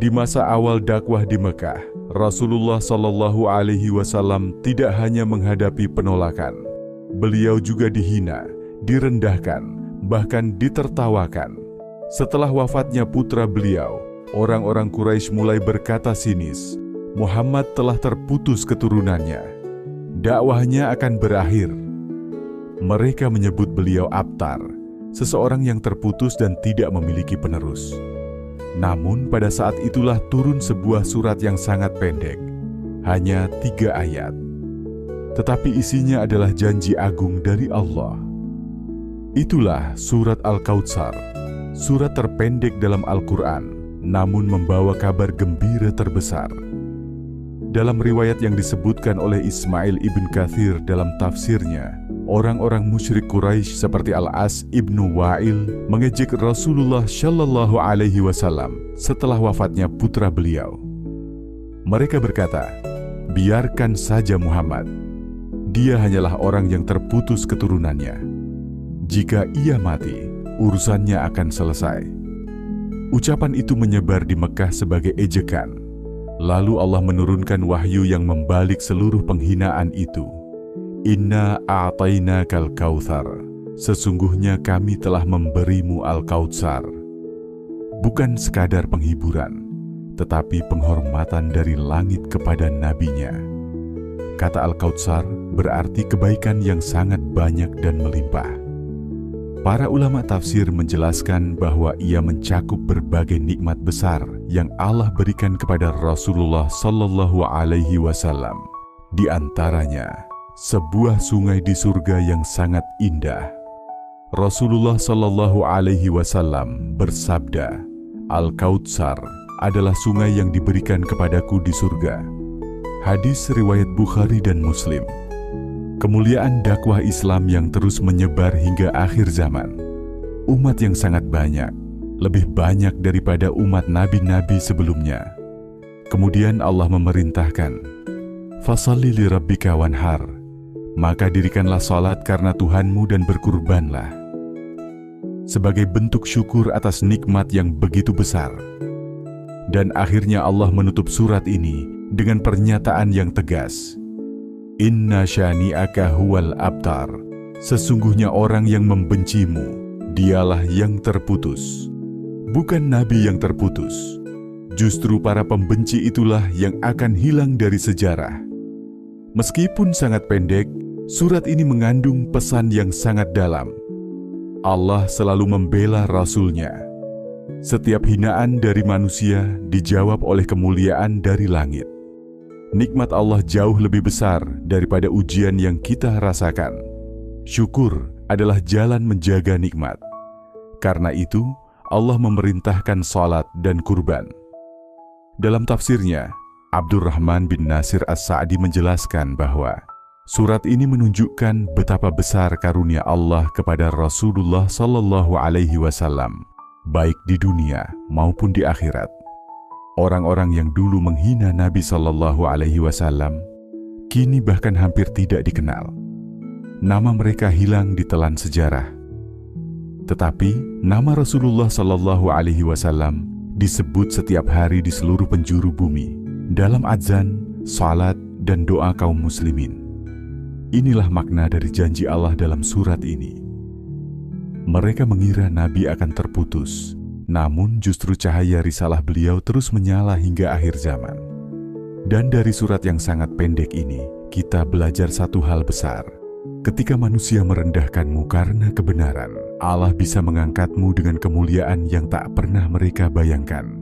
Di masa awal dakwah di Mekah, Rasulullah Shallallahu Alaihi Wasallam tidak hanya menghadapi penolakan, beliau juga dihina, direndahkan, bahkan ditertawakan. Setelah wafatnya putra beliau, orang-orang Quraisy mulai berkata sinis, Muhammad telah terputus keturunannya. Dakwahnya akan berakhir. Mereka menyebut beliau abtar, seseorang yang terputus dan tidak memiliki penerus. Namun pada saat itulah turun sebuah surat yang sangat pendek, hanya 3 ayat. Tetapi isinya adalah janji agung dari Allah. Itulah surat Al-Kautsar, surat terpendek dalam Al-Quran, namun membawa kabar gembira terbesar. Dalam riwayat yang disebutkan oleh Ismail ibn Katsir dalam tafsirnya, orang-orang musyrik Quraisy seperti Al-As ibnu Wa'il mengejek Rasulullah Shallallahu Alaihi Wasallam setelah wafatnya putra beliau. Mereka berkata, biarkan saja Muhammad. Dia hanyalah orang yang terputus keturunannya. Jika ia mati, urusannya akan selesai. Ucapan itu menyebar di Mekah sebagai ejekan. Lalu Allah menurunkan wahyu yang membalik seluruh penghinaan itu. Inna a'tainakal kautsar. Sesungguhnya kami telah memberimu Al-Kautsar. Bukan sekadar penghiburan, tetapi penghormatan dari langit kepada nabinya. Kata Al-Kautsar berarti kebaikan yang sangat banyak dan melimpah. Para ulama tafsir menjelaskan bahwa ia mencakup berbagai nikmat besar yang Allah berikan kepada Rasulullah Sallallahu Alaihi Wasallam. Di antaranya, sebuah sungai di surga yang sangat indah. Rasulullah Sallallahu Alaihi Wasallam bersabda, Al-Kautsar adalah sungai yang diberikan kepadaku di surga. Hadis riwayat Bukhari dan Muslim. Kemuliaan dakwah Islam yang terus menyebar hingga akhir zaman. Umat yang sangat banyak, lebih banyak daripada umat nabi-nabi sebelumnya. Kemudian Allah memerintahkan, Fasholli li rabbika wanhar. Maka dirikanlah salat karena Tuhanmu dan berkurbanlah. Sebagai bentuk syukur atas nikmat yang begitu besar. Dan akhirnya Allah menutup surat ini dengan pernyataan yang tegas. Inna syani'aka huwal abtar. Sesungguhnya orang yang membencimu, dialah yang terputus. Bukan nabi yang terputus. Justru para pembenci itulah yang akan hilang dari sejarah. Meskipun sangat pendek, surat ini mengandung pesan yang sangat dalam. Allah selalu membela Rasul-Nya. Setiap hinaan dari manusia dijawab oleh kemuliaan dari langit. Nikmat Allah jauh lebih besar daripada ujian yang kita rasakan. Syukur adalah jalan menjaga nikmat. Karena itu, Allah memerintahkan salat dan kurban. Dalam tafsirnya, Abdurrahman bin Nasir As-Sa'di menjelaskan bahwa surat ini menunjukkan betapa besar karunia Allah kepada Rasulullah Sallallahu Alaihi Wasallam, baik di dunia maupun di akhirat. Orang-orang yang dulu menghina Nabi Sallallahu Alaihi Wasallam, kini bahkan hampir tidak dikenal. Nama mereka hilang di telan sejarah. Tetapi, nama Rasulullah Sallallahu Alaihi Wasallam disebut setiap hari di seluruh penjuru bumi, dalam azan, salat, dan doa kaum muslimin. Inilah makna dari janji Allah dalam surat ini. Mereka mengira Nabi akan terputus, namun justru cahaya risalah beliau terus menyala hingga akhir zaman. Dan dari surat yang sangat pendek ini, kita belajar satu hal besar. Ketika manusia merendahkanmu karena kebenaran, Allah bisa mengangkatmu dengan kemuliaan yang tak pernah mereka bayangkan.